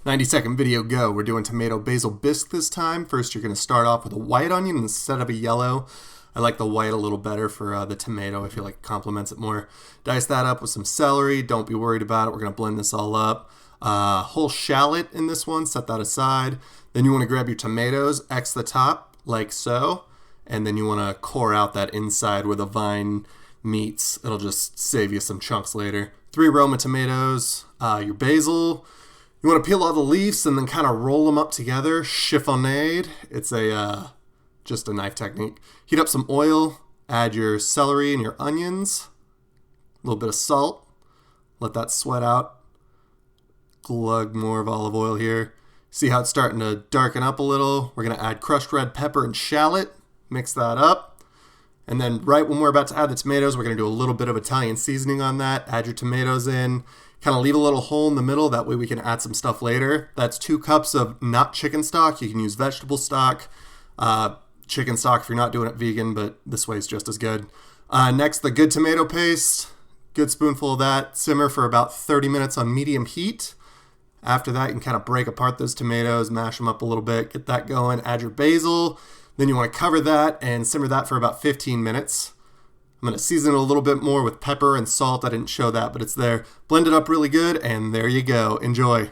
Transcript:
90-second video go. We're doing tomato basil bisque this time. First, you're going to start off with a white onion instead of a yellow. I like the white a little better for the tomato. I feel like it complements it more. Dice that up with some celery. Don't be worried about it. We're going to blend this all up. Whole shallot in this one. Set that aside. Then you want to grab your tomatoes, X the top, like so. And then you want to core out that inside where the vine meets. It'll just save you some chunks later. 3 Roma tomatoes, your basil. You want to peel all the leaves and then kind of roll them up together. Chiffonade. It's just a knife technique. Heat up some oil. Add your celery and your onions. A little bit of salt. Let that sweat out. Glug more of olive oil here. See how it's starting to darken up a little? We're going to add crushed red pepper and shallot. Mix that up. And then right when we're about to add the tomatoes, we're going to do a little bit of Italian seasoning on that. Add your tomatoes in. Kind of leave a little hole in the middle. That way we can add some stuff later. That's 2 cups of not chicken stock. You can use vegetable stock. Chicken stock if you're not doing it vegan, but this way is just as good. Next, the good tomato paste. Good spoonful of that. Simmer for about 30 minutes on medium heat. After that, you can kind of break apart those tomatoes, mash them up a little bit, get that going. Add your basil. Then you want to cover that and simmer that for about 15 minutes. I'm going to season it a little bit more with pepper and salt. I didn't show that, but it's there. Blend it up really good, and there you go. Enjoy.